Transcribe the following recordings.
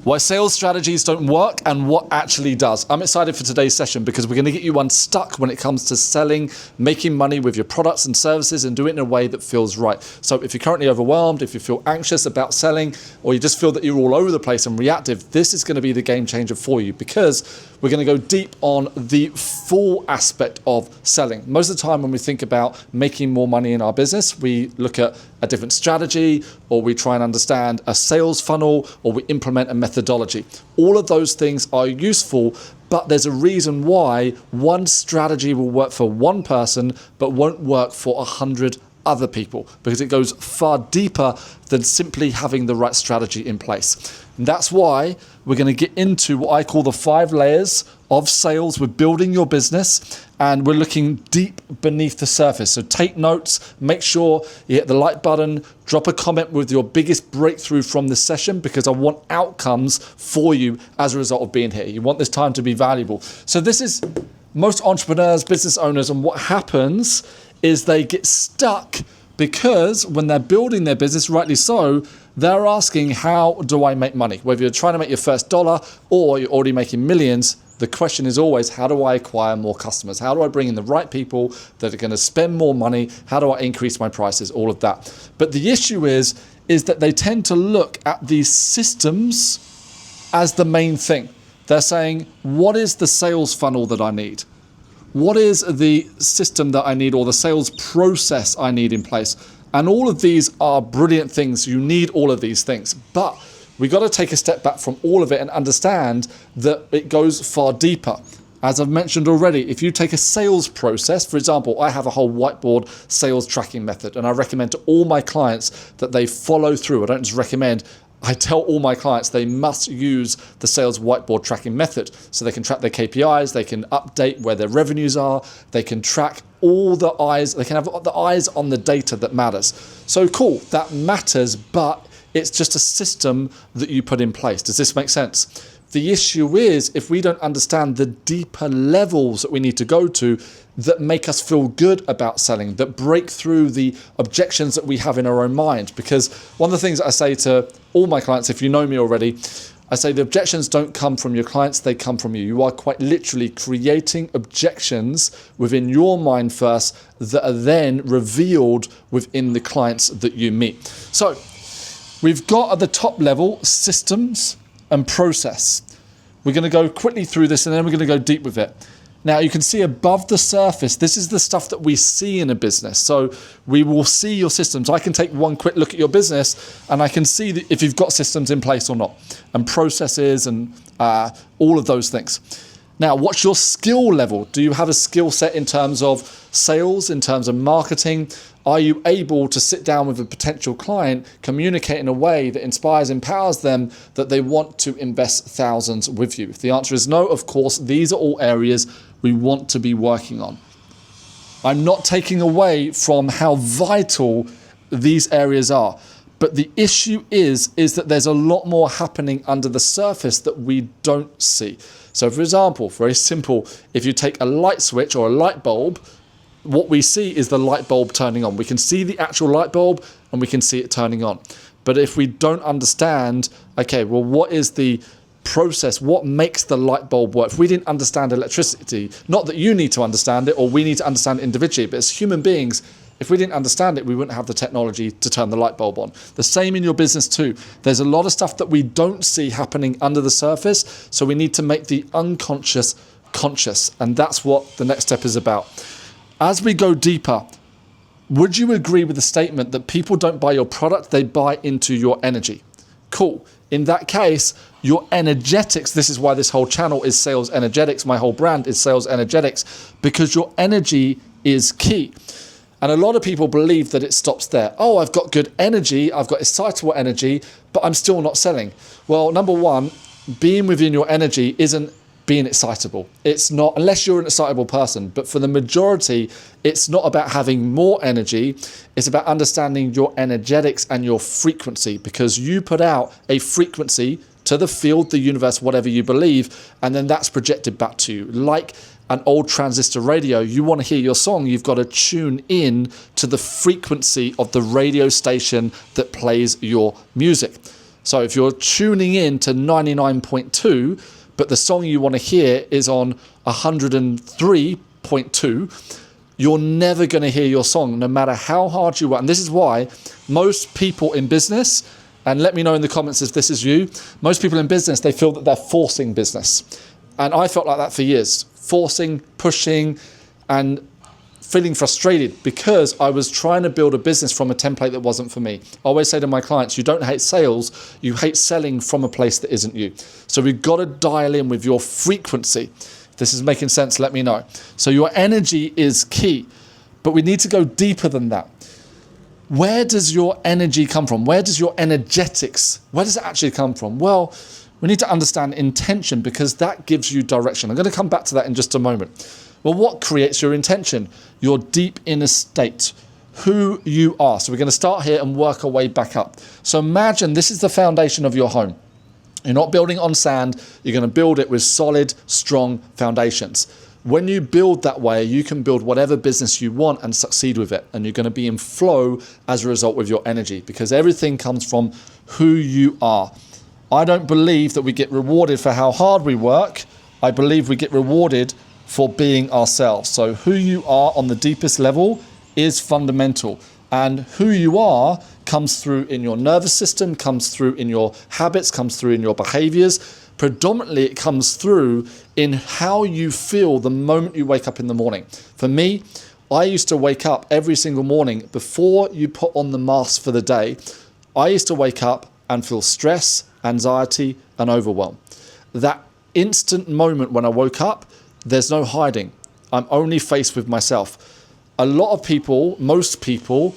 Why sales strategies don't work and what actually does. I'm excited for today's session because we're going to get you unstuck when it comes to selling, making money with your products and services, and do it in a way that feels right. So if you're currently overwhelmed, if you feel anxious about selling, or you just feel that you're all over the place and reactive, this is going to be the game changer for you, because we're going to go deep on the full aspect of selling. Most of the time when we think about making more money in our business, we look at a different strategy, or we try and understand a sales funnel, or we implement a methodology. All of those things are useful, but there's a reason why one strategy will work for one person but won't work for 100 other people, because it goes far deeper than simply having the right strategy in place. And that's why we're going to get into what I call the 5 layers of sales. We're building your business and we're looking deep beneath the surface. So take notes, make sure you hit the like button, drop a comment with your biggest breakthrough from this session, because I want outcomes for you as a result of being here. You want this time to be valuable. So this is most entrepreneurs, business owners, and what happens is they get stuck because when they're building their business, rightly so, they're asking, how do I make money? Whether you're trying to make your first dollar or you're already making millions, the question is always, how do I acquire more customers? How do I bring in the right people that are going to spend more money? How do I increase my prices? All of that. But the issue is that they tend to look at these systems as the main thing. They're saying, what is the sales funnel that I need? What is the system that I need, or the sales process I need in place? And all of these are brilliant things. You need all of these things. But we got to take a step back from all of it and understand that it goes far deeper. As I've mentioned already, if you take a sales process, for example, I have a whole whiteboard sales tracking method, and I recommend to all my clients that they follow through. I don't just recommend, I tell all my clients they must use the sales whiteboard tracking method, so they can track their KPIs, they can update where their revenues are, they can track all the eyes, they can have the eyes on the data that matters. So cool, that matters, but it's just a system that you put in place. Does this make sense? The issue is, if we don't understand the deeper levels that we need to go to that make us feel good about selling, that break through the objections that we have in our own mind. Because one of the things that I say to all my clients, if you know me already, I say the objections don't come from your clients, they come from you. You are quite literally creating objections within your mind first that are then revealed within the clients that you meet. So we've got at the top level systems and process. We're going to go quickly through this and then we're going to go deep with it. Now you can see above the surface, this is the stuff that we see in a business. So we will see your systems. I can take one quick look at your business and I can see that if you've got systems in place or not, and processes and all of those things. Now, what's your skill level? Do you have a skill set in terms of sales, in terms of marketing? Are you able to sit down with a potential client, communicate in a way that inspires, empowers them, that they want to invest thousands with you? If the answer is no, of course, these are all areas we want to be working on. I'm not taking away from how vital these areas are. But the issue is that there's a lot more happening under the surface that we don't see. So for example, very simple, if you take a light switch or a light bulb, what we see is the light bulb turning on. We can see the actual light bulb and we can see it turning on. But if we don't understand, okay, well, what is the process? What makes the light bulb work? If we didn't understand electricity, not that you need to understand it or we need to understand it individually, but as human beings, if we didn't understand it, we wouldn't have the technology to turn the light bulb on. The same in your business too. There's a lot of stuff that we don't see happening under the surface, so we need to make the unconscious conscious, and that's what the next step is about. As we go deeper, would you agree with the statement that people don't buy your product, they buy into your energy? Cool. In that case, your energetics, this is why this whole channel is Sales Energetics, my whole brand is Sales Energetics, because your energy is key. And a lot of people believe that it stops there. Oh, I've got good energy, I've got excitable energy, but I'm still not selling. Well, number one, being within your energy isn't being excitable. It's not, unless you're an excitable person, but for the majority, it's not about having more energy. It's about understanding your energetics and your frequency, because you put out a frequency to the field, the universe, whatever you believe, and then that's projected back to you. Like an old transistor radio, you want to hear your song, you've got to tune in to the frequency of the radio station that plays your music. So if you're tuning in to 99.2, but the song you want to hear is on 103.2, you're never going to hear your song, no matter how hard you work. And this is why most people in business, and let me know in the comments if this is you, most people in business, they feel that they're forcing business. And I felt like that for years, forcing, pushing, and feeling frustrated because I was trying to build a business from a template that wasn't for me. I always say to my clients, you don't hate sales, you hate selling from a place that isn't you. So we've got to dial in with your frequency. If this is making sense, let me know. So your energy is key, but we need to go deeper than that. Where does your energy come from? Where does your energetics, where does it actually come from? Well, we need to understand intention because that gives you direction. I'm going to come back to that in just a moment. Well, what creates your intention? Your deep inner state, who you are. So we're going to start here and work our way back up. So imagine this is the foundation of your home. You're not building on sand. You're going to build it with solid, strong foundations. When you build that way, you can build whatever business you want and succeed with it. And you're going to be in flow as a result with your energy because everything comes from who you are. I don't believe that we get rewarded for how hard we work. I believe we get rewarded for being ourselves. So who you are on the deepest level is fundamental. And who you are comes through in your nervous system, comes through in your habits, comes through in your behaviors. Predominantly, it comes through in how you feel the moment you wake up in the morning. For me, I used to wake up every single morning before you put on the mask for the day. I used to wake up and feel stress, anxiety, and overwhelm. That instant moment when I woke up, there's no hiding. I'm only faced with myself. A lot of people, most people,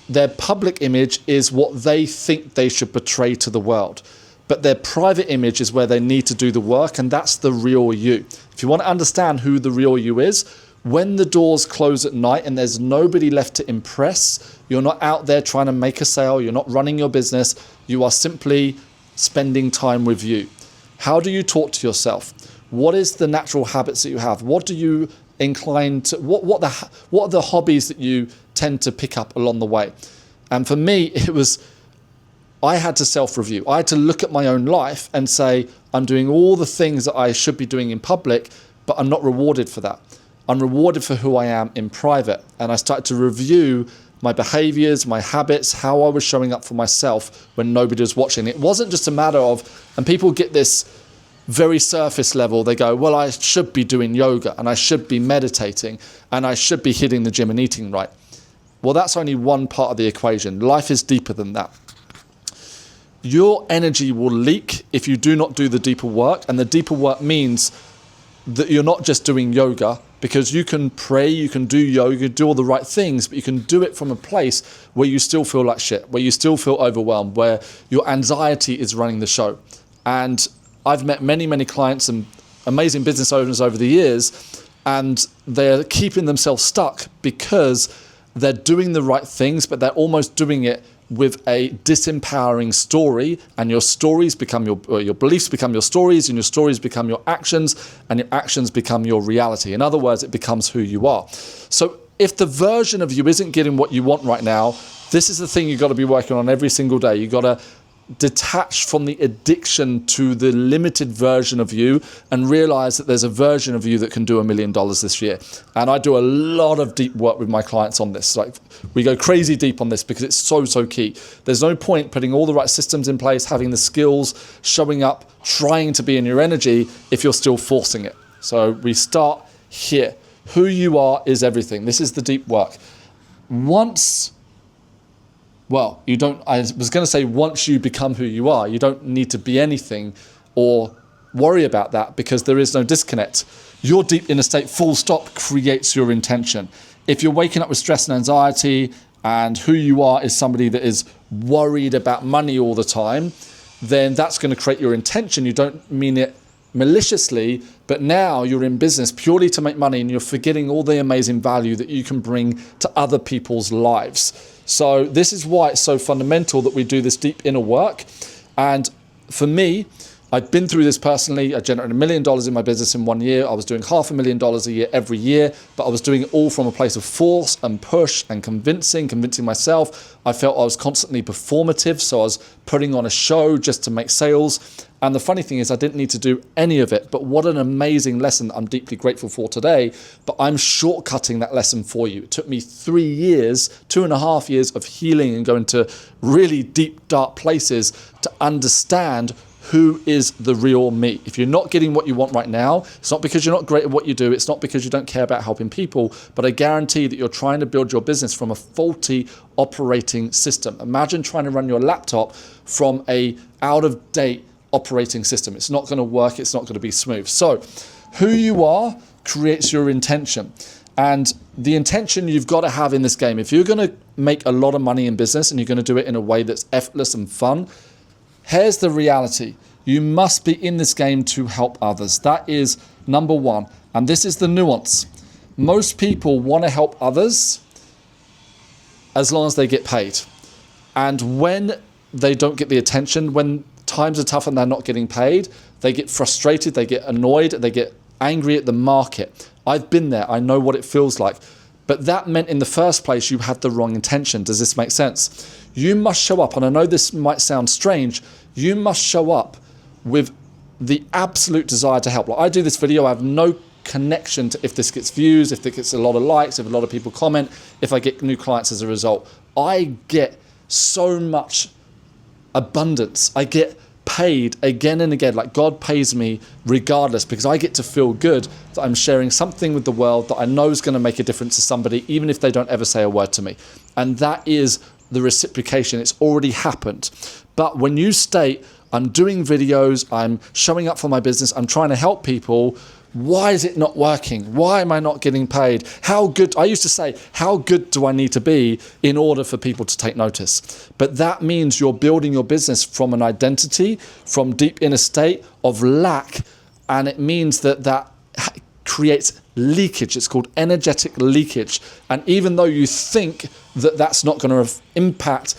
their public image is what they think they should portray to the world. But their private image is where they need to do the work, and that's the real you. If you want to understand who the real you is, when the doors close at night and there's nobody left to impress, you're not out there trying to make a sale, you're not running your business, you are simply spending time with you. How do you talk to yourself? What is the natural habits that you have? What do you incline to? What are the hobbies that you tend to pick up along the way? And for me, I had to self-review. I had to look at my own life and say, I'm doing all the things that I should be doing in public, but I'm not rewarded for that. I'm rewarded for who I am in private. And I started to review my behaviors, my habits, how I was showing up for myself when nobody was watching. It wasn't just a matter of, and people get this very surface level, they go, well, I should be doing yoga and I should be meditating and I should be hitting the gym and eating right. Well, that's only one part of the equation. Life is deeper than that. Your energy will leak if you do not do the deeper work. And the deeper work means that you're not just doing yoga, because you can pray, you can do yoga, do all the right things, but you can do it from a place where you still feel like shit, where you still feel overwhelmed, where your anxiety is running the show. And I've met many, many clients and amazing business owners over the years, and they're keeping themselves stuck because they're doing the right things, but they're almost doing it with a disempowering story, and your stories become your beliefs become your stories, and your stories become your actions, and your actions become your reality. In other words, it becomes who you are. So if the version of you isn't getting what you want right now, this is the thing you've got to be working on every single day. You've got to detach from the addiction to the limited version of you and realize that there's a version of you that can do $1 million this year. And I do a lot of deep work with my clients on this. Like, we go crazy deep on this because it's so key. There's no point putting all the right systems in place, having the skills, showing up, trying to be in your energy if you're still forcing it. So we start here. Who you are is everything. This is the deep work. Once you become who you are, you don't need to be anything or worry about that because there is no disconnect. Your deep inner state, full stop, creates your intention. If you're waking up with stress and anxiety and who you are is somebody that is worried about money all the time, then that's going to create your intention. You don't mean it maliciously, but now you're in business purely to make money and you're forgetting all the amazing value that you can bring to other people's lives. So this is why it's so fundamental that we do this deep inner work. And for me, I've been through this personally. I generated $1 million in my business in 1 year. I was doing $500,000 a year every year, but I was doing it all from a place of force and push and convincing myself. I felt I was constantly performative, so I was putting on a show just to make sales. And the funny thing is I didn't need to do any of it, but what an amazing lesson I'm deeply grateful for today. But I'm shortcutting that lesson for you. It took me 3 years, 2.5 years of healing and going to really deep, dark places to understand who is the real me. If you're not getting what you want right now, it's not because you're not great at what you do. It's not because you don't care about helping people, but I guarantee that you're trying to build your business from a faulty operating system. Imagine trying to run your laptop from a out-of-date operating system. It's not going to work. It's not going to be smooth. So who you are creates your intention. And the intention you've got to have in this game, if you're going to make a lot of money in business and you're going to do it in a way that's effortless and fun, here's the reality. You must be in this game to help others. That is number one. And this is the nuance. Most people want to help others as long as they get paid. And when they don't get the attention, when times are tough and they're not getting paid, they get frustrated, they get annoyed, they get angry at the market. I've been there. I know what it feels like. But that meant in the first place you had the wrong intention. Does this make sense? You must show up, and I know this might sound strange, you must show up with the absolute desire to help. Like I do this video, I have no connection to if this gets views, if it gets a lot of likes, if a lot of people comment, if I get new clients as a result. I get so much abundance. I get paid again and again, like God pays me regardless, because I get to feel good that I'm sharing something with the world that I know is going to make a difference to somebody, even if they don't ever say a word to me. And that is the reciprocation. It's already happened. But when you state, I'm doing videos, I'm showing up for my business, I'm trying to help people, why is it not working? Why am I not getting paid? How good, I used to say, how good do I need to be in order for people to take notice? But that means you're building your business from an identity, from deep inner state of lack. And it means that creates leakage. It's called energetic leakage. And even though you think that that's not going to impact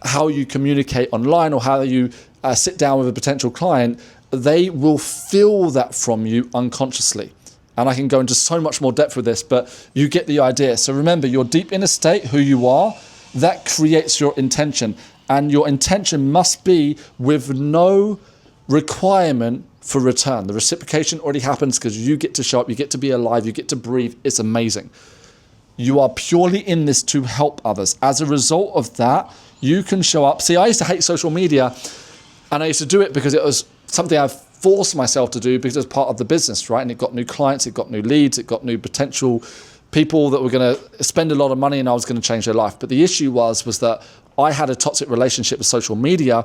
how you communicate online or how you sit down with a potential client, they will feel that from you unconsciously. And I can go into so much more depth with this, but you get the idea. So remember, your deep inner state, who you are, that creates your intention. And your intention must be with no requirement for return. The reciprocation already happens because you get to show up, you get to be alive, you get to breathe. It's amazing. You are purely in this to help others. As a result of that, you can show up. See, I used to hate social media, and I used to do it because it was something I forced myself to do because it was part of the business, right? And it got new clients, it got new leads, it got new potential people that were going to spend a lot of money and I was going to change their life. But the issue was that I had a toxic relationship with social media,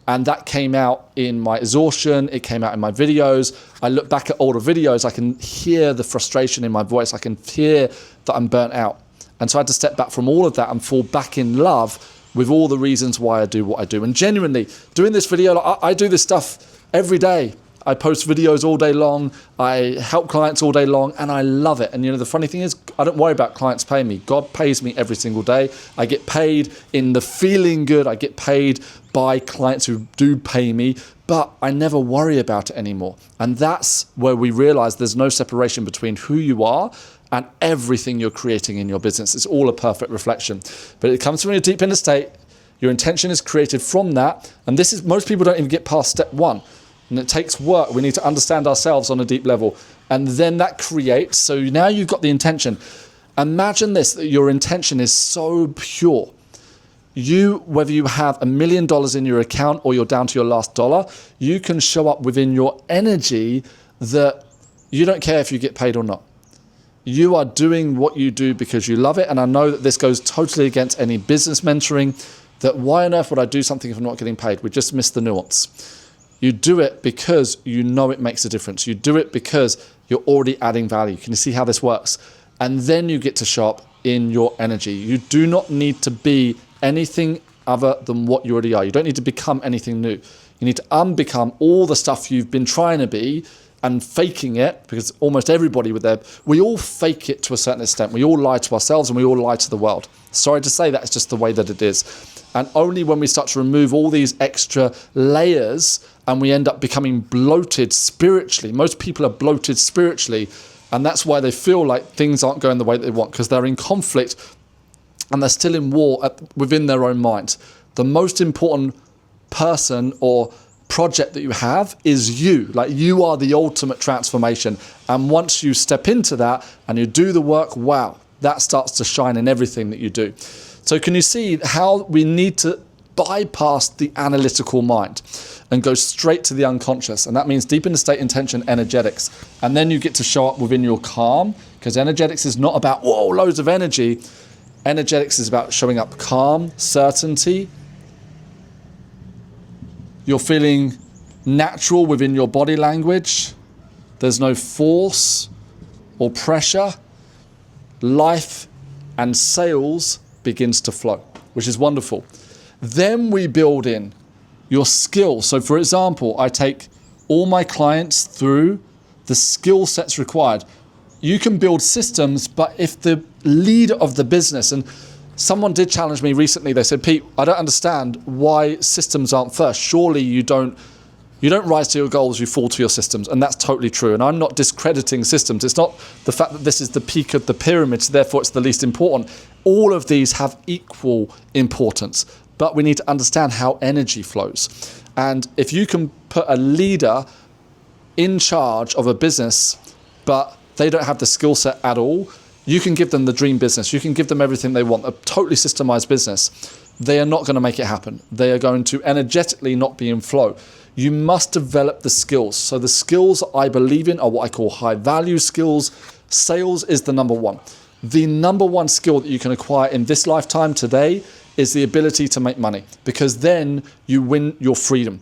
and that came out in my exhaustion, it came out in my videos. I look back at older videos, I can hear the frustration in my voice, I can hear that I'm burnt out. And so I had to step back from all of that and fall back in love with all the reasons why I do what I do. And genuinely, doing this video, I do this stuff every day. I post videos all day long, I help clients all day long, and I love it. And you know, the funny thing is, I don't worry about clients paying me. God pays me every single day. I get paid in the feeling good. I get paid by clients who do pay me, but I never worry about it anymore. And that's where we realize there's no separation between who you are and everything you're creating in your business. It's all a perfect reflection. But it comes from a deep inner state. Your intention is created from that. And this is, most people don't even get past step one. And it takes work. We need to understand ourselves on a deep level. And then that creates, so now you've got the intention. Imagine this, that your intention is so pure. You, whether you have $1 million in your account or you're down to your last dollar, you can show up within your energy that you don't care if you get paid or not. You are doing what you do because you love it. And I know that this goes totally against any business mentoring, that why on earth would I do something if I'm not getting paid? We just missed the nuance. You do it because you know it makes a difference. You do it because you're already adding value. Can you see how this works? And then you get to show up in your energy. You do not need to be anything other than what you already are. You don't need to become anything new. You need to unbecome all the stuff you've been trying to be and faking it, because almost everybody we all fake it to a certain extent. We all lie to ourselves and we all lie to the world. Sorry to say that, it's just the way that it is. And only when we start to remove all these extra layers and we end up becoming bloated spiritually. Most people are bloated spiritually, and that's why they feel like things aren't going the way that they want, because they're in conflict and they're still in war within their own mind. The most important person or project that you have is you. Like, you are the ultimate transformation. And once you step into that and you do the work, wow, that starts to shine in everything that you do. So can you see how we need to bypass the analytical mind and go straight to the unconscious? And that means deep in the state, intention, energetics. And then you get to show up within your calm, because energetics is not about, whoa, loads of energy. Energetics is about showing up calm, certainty. You're feeling natural within your body language. There's no force or pressure. Life and sales begins to flow, which is wonderful. Then we build in your skill. So for example, I take all my clients through the skill sets required. You can build systems, but if the leader of the business, and someone did challenge me recently, they said, Pete, I don't understand why systems aren't first. Surely you don't rise to your goals, you fall to your systems. And that's totally true. And I'm not discrediting systems. It's not the fact that this is the peak of the pyramid, so therefore it's the least important. All of these have equal importance, but we need to understand how energy flows. And if you can put a leader in charge of a business, but they don't have the skill set at all, you can give them the dream business. You can give them everything they want, a totally systemized business. They are not going to make it happen. They are going to energetically not be in flow. You must develop the skills. So the skills I believe in are what I call high value skills. Sales is the number one. The number one skill that you can acquire in this lifetime today is the ability to make money, because then you win your freedom.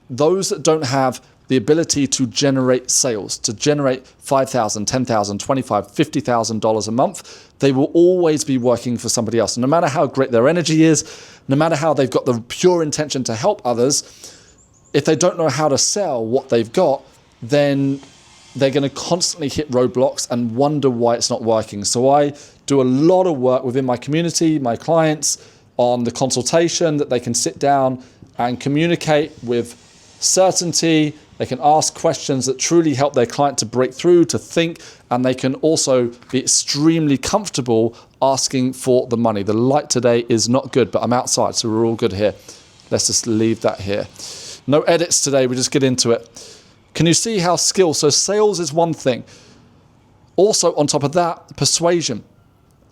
Those that don't have the ability to generate sales, to generate $5,000, $10,000, $25,000, $50,000 a month, they will always be working for somebody else. And no matter how great their energy is, no matter how they've got the pure intention to help others, if they don't know how to sell what they've got, then they're going to constantly hit roadblocks and wonder why it's not working. So I do a lot of work within my community, my clients, on the consultation, that they can sit down and communicate with certainty. They can ask questions that truly help their client to break through, to think, and they can also be extremely comfortable asking for the money. The light today is not good, but I'm outside, so we're all good here. Let's just leave that here. No edits today, we just get into it. Can you see how skill? So sales is one thing. Also, on top of that, persuasion,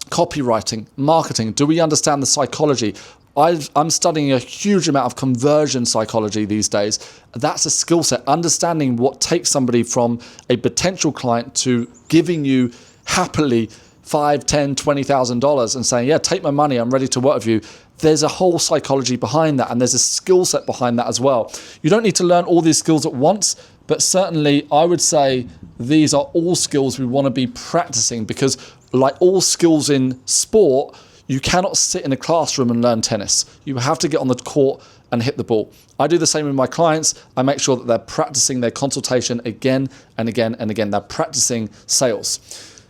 copywriting, marketing. Do we understand the psychology? I'm studying a huge amount of conversion psychology these days. That's a skill set, understanding what takes somebody from a potential client to giving you happily $5,000, $10,000, $20,000 and saying, yeah, take my money, I'm ready to work with you. There's a whole psychology behind that, and there's a skill set behind that as well. You don't need to learn all these skills at once, but certainly I would say these are all skills we want to be practicing, because like all skills in sport, you cannot sit in a classroom and learn tennis. You have to get on the court and hit the ball. I do the same with my clients. I make sure that they're practicing their consultation again and again and again. They're practicing sales.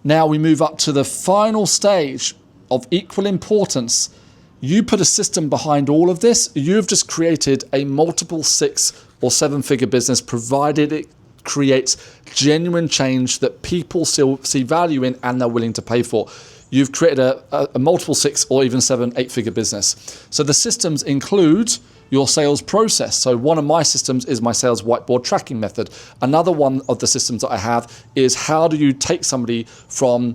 Now we move up to the final stage of equal importance. You put a system behind all of this. You've just created a multiple 6 or 7-figure business, provided it creates genuine change that people still see value in and they're willing to pay for. You've created a multiple 6 or even 7, 8-figure business. So the systems include your sales process. So one of my systems is my sales whiteboard tracking method. Another one of the systems that I have is how do you take somebody from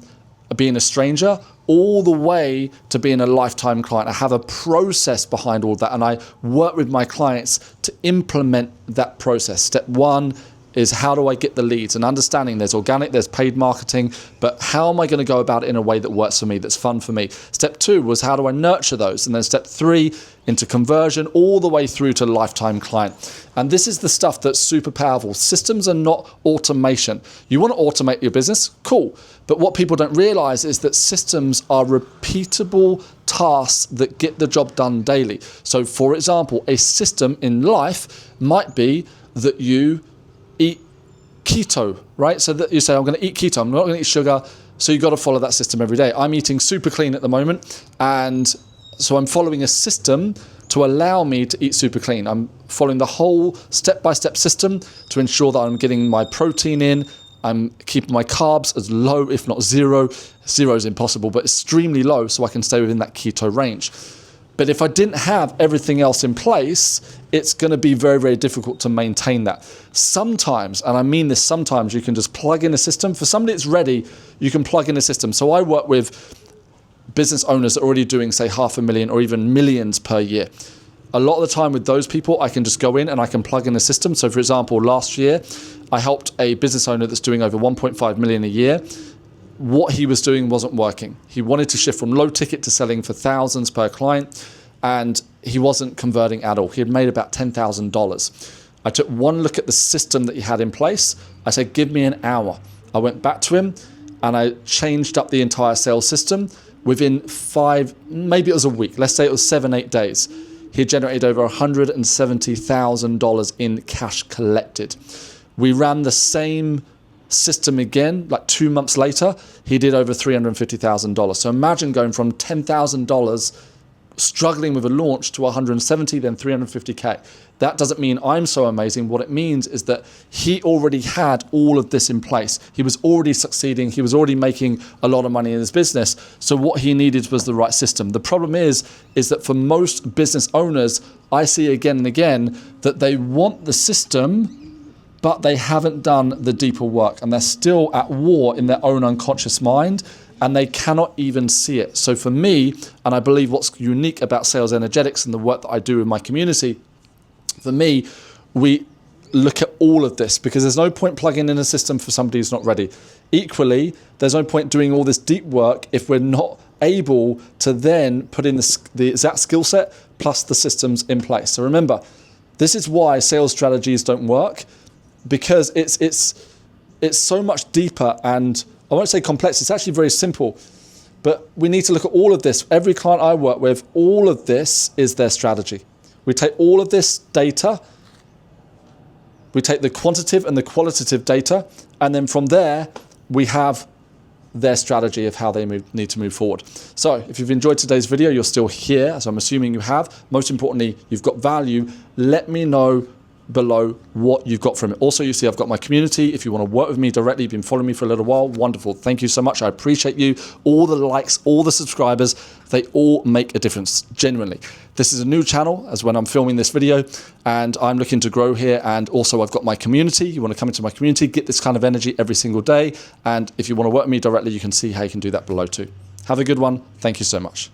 being a stranger all the way to being a lifetime client. I have a process behind all that, and I work with my clients to implement that process. Step 1 is how do I get the leads, and understanding there's organic, there's paid marketing, but how am I going to go about it in a way that works for me, that's fun for me? Step 2 was how do I nurture those? And then step 3 into conversion, all the way through to lifetime client. And this is the stuff that's super powerful. Systems are not automation. You want to automate your business? Cool. But what people don't realize is that systems are repeatable tasks that get the job done daily. So for example, a system in life might be that you eat keto, right? So that you say, I'm going to eat keto, I'm not going to eat sugar. So you've got to follow that system every day. I'm eating super clean at the moment. And so I'm following a system to allow me to eat super clean. I'm following the whole step-by-step system to ensure that I'm getting my protein in, I'm keeping my carbs as low, if not zero. Zero is impossible, but extremely low so I can stay within that keto range. But if I didn't have everything else in place, it's going to be very, very difficult to maintain that. Sometimes, and I mean this sometimes, you can just plug in a system. For somebody that's ready, you can plug in a system. So I work with business owners that are already doing, say, $500,000 or even millions per year. A lot of the time with those people, I can just go in and I can plug in a system. So for example, last year, I helped a business owner that's doing over 1.5 million a year. What he was doing wasn't working. He wanted to shift from low ticket to selling for thousands per client, and he wasn't converting at all. He had made about $10,000. I took one look at the system that he had in place. I said, give me an hour. I went back to him and I changed up the entire sales system. Within 5, maybe it was a week, let's say it was 7-8 days, he generated over $170,000 in cash collected. We ran the same system again, like 2 months later, he did over $350,000. So imagine going from $10,000 struggling with a launch to 170, then 350K. That doesn't mean I'm so amazing. What it means is that he already had all of this in place. He was already succeeding. He was already making a lot of money in his business. So what he needed was the right system. The problem is that for most business owners, I see again and again that they want the system, but they haven't done the deeper work, and they're still at war in their own unconscious mind, and they cannot even see it. So for me, and I believe what's unique about Sales Energetics and the work that I do in my community, for me, we look at all of this, because there's no point plugging in a system for somebody who's not ready. Equally, there's no point doing all this deep work if we're not able to then put in the exact skill set plus the systems in place. So remember, this is why sales strategies don't work, because it's so much deeper, and I won't say complex, it's actually very simple. But we need to look at all of this. Every client I work with, all of this is their strategy. We take all of this data, we take the quantitative and the qualitative data, and then from there, we have their strategy of how they need to move forward. So if you've enjoyed today's video, you're still here, as I'm assuming you have. Most importantly, you've got value. Let me know below what you've got from it. Also, you see I've got my community. If you want to work with me directly, you've been following me for a little while, wonderful. Thank you so much. I appreciate you. All the likes, all the subscribers, they all make a difference, genuinely. This is a new channel as when I'm filming this video, and I'm looking to grow here. And also I've got my community. You want to come into my community, get this kind of energy every single day. And if you want to work with me directly, you can see how you can do that below too. Have a good one. Thank you so much.